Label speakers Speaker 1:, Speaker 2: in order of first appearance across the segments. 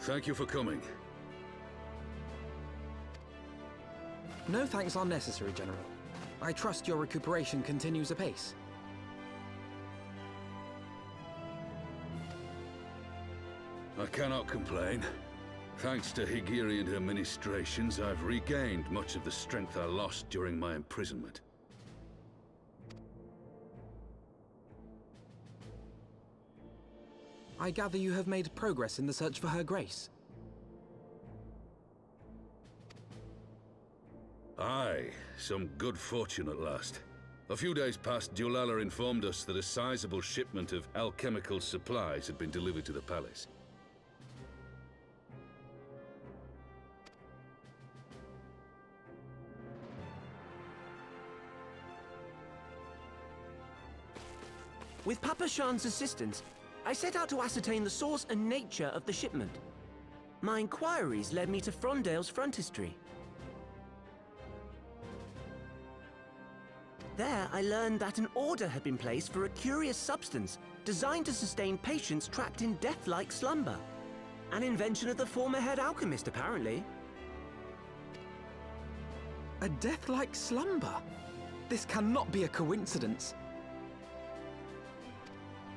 Speaker 1: Thank you for coming.
Speaker 2: No thanks are necessary, General. I trust your recuperation continues apace.
Speaker 1: I cannot complain. Thanks to Yugiri and her ministrations, I've regained much of the strength I lost during my imprisonment.
Speaker 2: I gather you have made progress in the search for Her Grace.
Speaker 1: Aye, some good fortune at last. A few days past, Dulala informed us that a sizable shipment of alchemical supplies had been delivered to the palace.
Speaker 3: With Papa Shan's assistance, I set out to ascertain the source and nature of the shipment. My inquiries led me to Frondale's frontistery. There, I learned that an order had been placed for a curious substance designed to sustain patients trapped in death-like slumber. An invention of the former head alchemist, apparently.
Speaker 2: A death-like slumber? This cannot be a coincidence.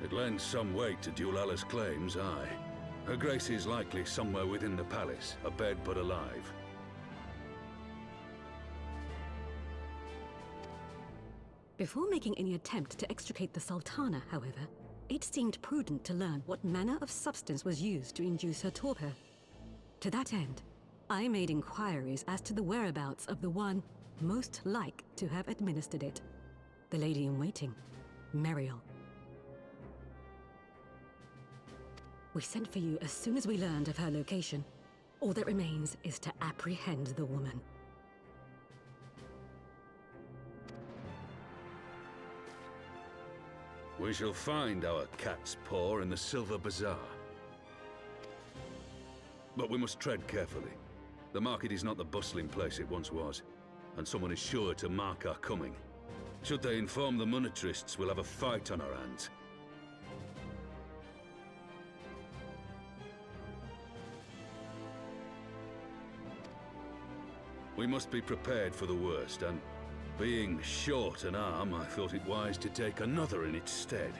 Speaker 1: It lends some weight to Dulala's claims, aye. Her Grace is likely somewhere within the palace, abed but alive.
Speaker 4: Before making any attempt to extricate the Sultana, however, it seemed prudent to learn what manner of substance was used to induce her torpor. To that end, I made inquiries as to the whereabouts of the one most like to have administered it. The lady in waiting, Meriel. We sent for you as soon as we learned of her location. All that remains is to apprehend the woman.
Speaker 1: We shall find our cat's paw in the Silver Bazaar. But we must tread carefully. The market is not the bustling place it once was, and someone is sure to mark our coming. Should they inform the monetarists, we'll have a fight on our hands. We must be prepared for the worst, and being short an arm, I thought it wise to take another in its stead.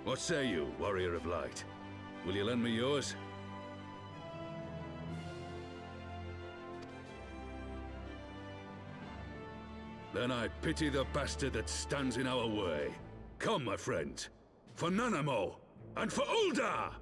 Speaker 1: What say you, Warrior of Light? Will you lend me yours? Then I pity the bastard that stands in our way. Come, my friend, for Nanamo, and for Ul'dah!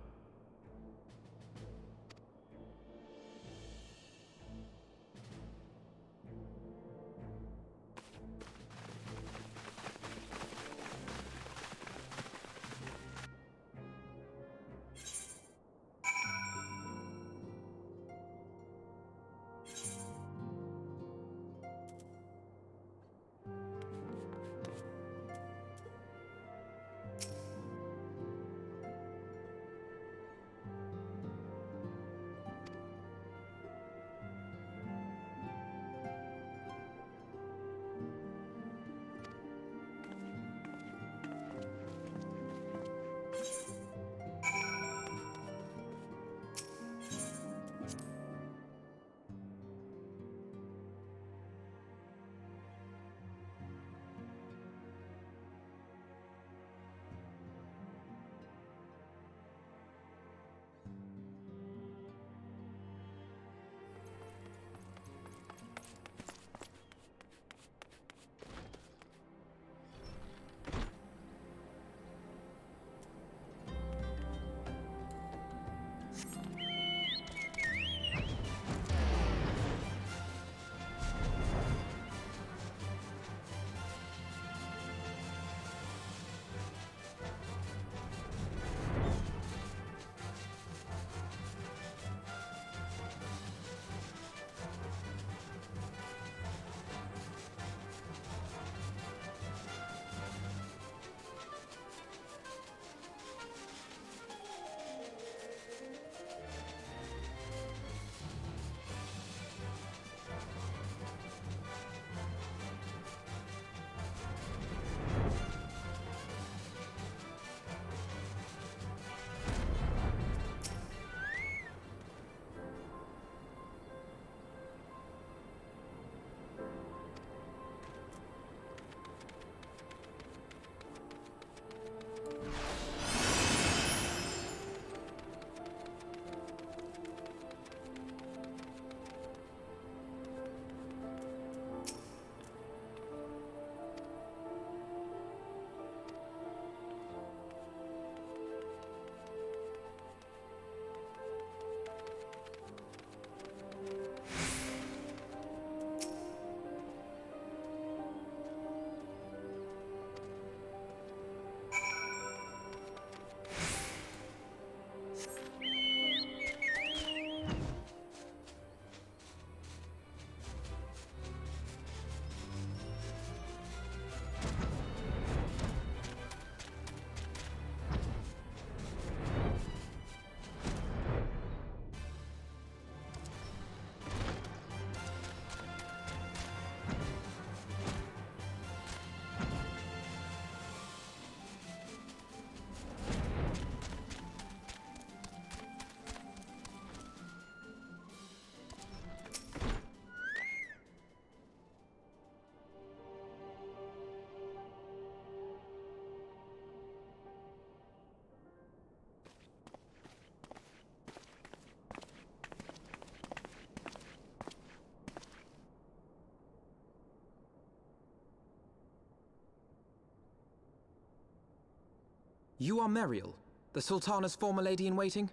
Speaker 2: You are Meriel, the Sultana's former lady-in-waiting?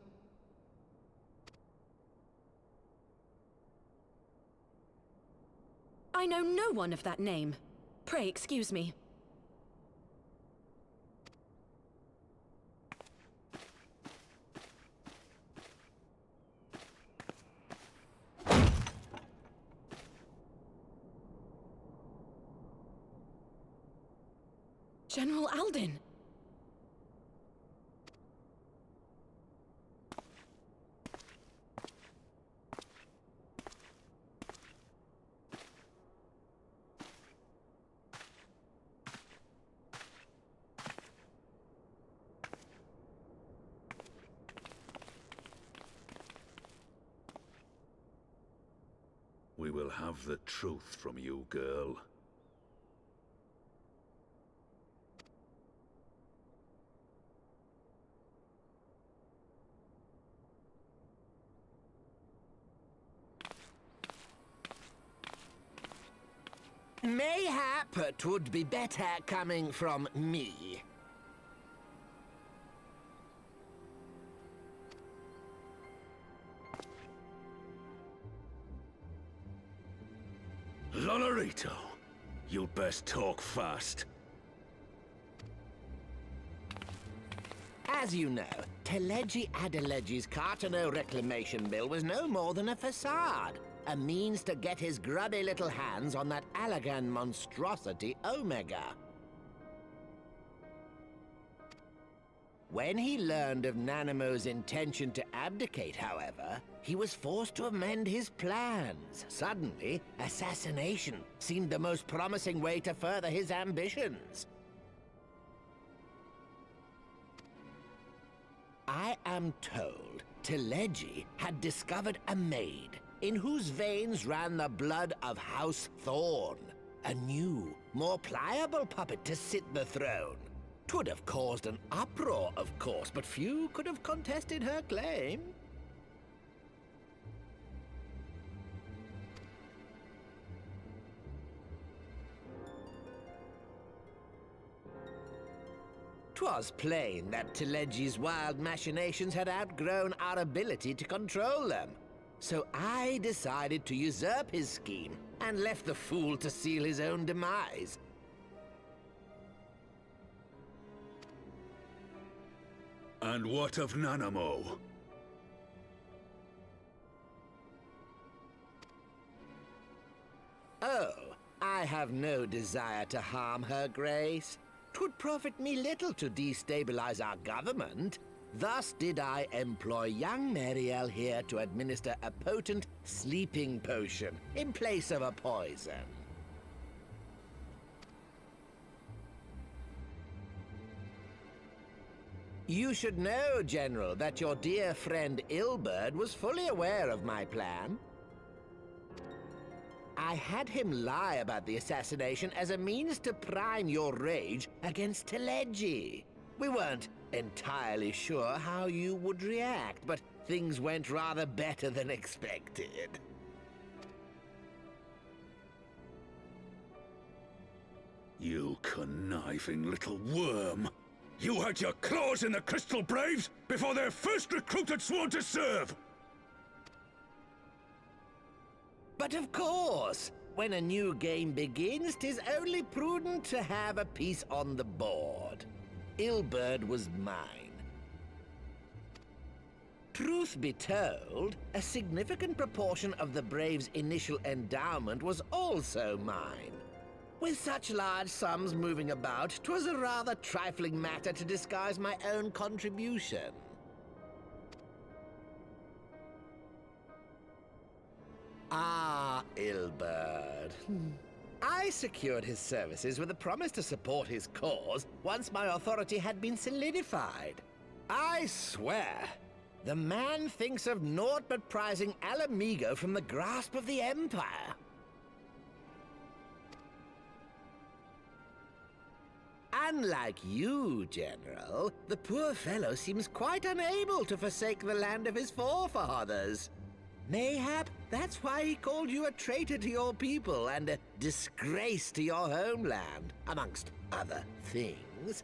Speaker 5: I know no one of that name. Pray excuse me. General Alden!
Speaker 1: We will have the truth from you, girl.
Speaker 6: Mayhap it would be better coming from me.
Speaker 1: Lonorito, you'd best talk fast.
Speaker 6: As you know, Teleji Adeleji's Cartano reclamation bill was no more than a facade. A means to get his grubby little hands on that Allagan monstrosity Omega. When he learned of Nanamo's intention to abdicate, however, he was forced to amend his plans. Suddenly, assassination seemed the most promising way to further his ambitions. I am told Teleji had discovered a maid in whose veins ran the blood of House Thorn. A new, more pliable puppet to sit the throne. 'Twould have caused an uproar, of course, but few could have contested her claim. Twas plain that Teleji's wild machinations had outgrown our ability to control them. So I decided to usurp his scheme and left the fool to seal his own demise.
Speaker 1: And what of Nanamo?
Speaker 6: Oh, I have no desire to harm her grace. 'Twould profit me little to destabilize our government. Thus did I employ young Meriel here to administer a potent sleeping potion in place of a poison. You should know, General, that your dear friend Ilberd was fully aware of my plan. I had him lie about the assassination as a means to prime your rage against Teleji. We weren't entirely sure how you would react, but things went rather better than expected.
Speaker 1: You conniving little worm! You had your claws in the Crystal Braves before their first recruit had sworn to serve!
Speaker 6: But of course, when a new game begins, 'tis only prudent to have a piece on the board. Ilberd was mine. Truth be told, a significant proportion of the Braves' initial endowment was also mine. With such large sums moving about, 'twas a rather trifling matter to disguise my own contribution. Ah, Ilberd. I secured his services with a promise to support his cause once my authority had been solidified. I swear, the man thinks of naught but prizing Alamigo from the grasp of the Empire. Unlike you, General, the poor fellow seems quite unable to forsake the land of his forefathers. Mayhap that's why he called you a traitor to your people and a disgrace to your homeland, amongst other things.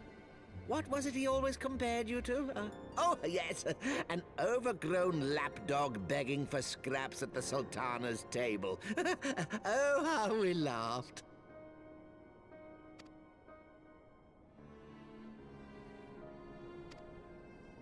Speaker 6: What was it he always compared you to? Oh, yes, an overgrown lapdog begging for scraps at the Sultana's table. Oh, how we laughed.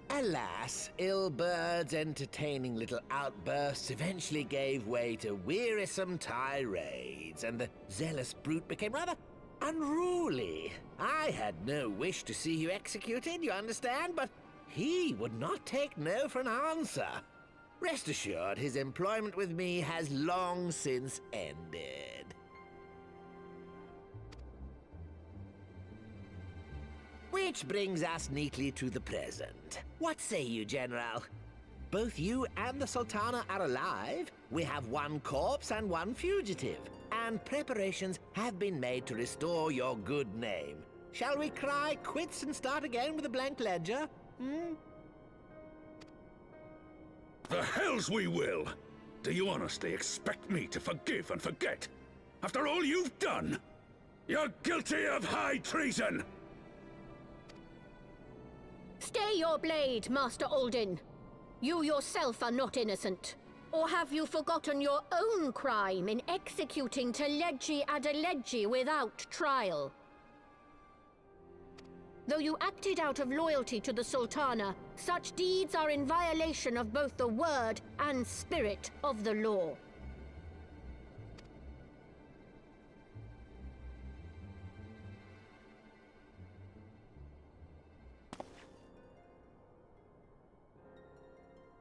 Speaker 6: Alas, Ilbert's entertaining little outbursts eventually gave way to wearisome tirades, and the zealous brute became rather unruly. I had no wish to see you executed, you understand, but he would not take no for an answer. Rest assured, his employment with me has long since ended. Which brings us neatly to the present. What say you, General? Both you and the Sultana are alive. We have one corpse and one fugitive. And preparations have been made to restore your good name. Shall we cry quits and start again with a blank ledger?
Speaker 1: The hells we will! Do you honestly expect me to forgive and forget? After all you've done? You're guilty of high treason!
Speaker 7: Stay your blade, Master Alden. You yourself are not innocent. Or have you forgotten your own crime in executing Teleggi Adeleggi without trial? Though you acted out of loyalty to the Sultana, such deeds are in violation of both the word and spirit of the law.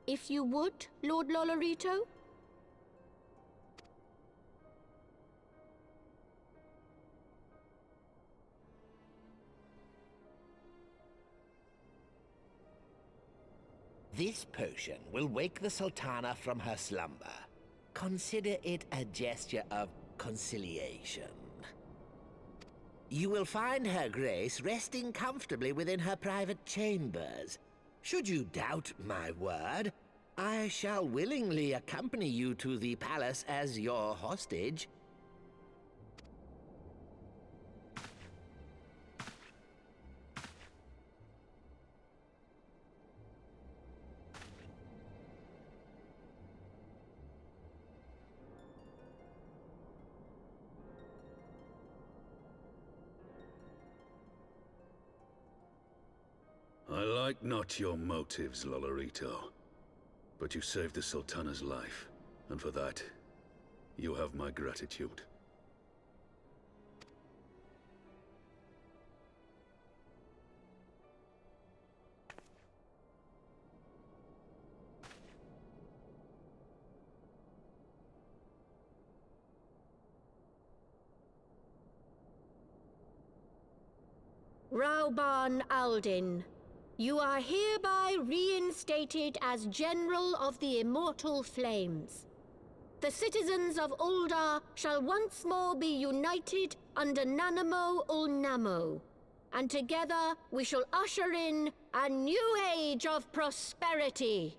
Speaker 7: If you would, Lord Lolorito?
Speaker 6: This potion will wake the Sultana from her slumber. Consider it a gesture of conciliation. You will find her grace resting comfortably within her private chambers. Should you doubt my word, I shall willingly accompany you to the palace as your hostage.
Speaker 1: I like not your motives, Lolorito. But you saved the Sultana's life, and for that, you have my gratitude.
Speaker 7: Rauban Aldin, you are hereby reinstated as General of the Immortal Flames. The citizens of Ul'dah shall once more be united under Nanamo Ul'Namo, and together we shall usher in a new age of prosperity.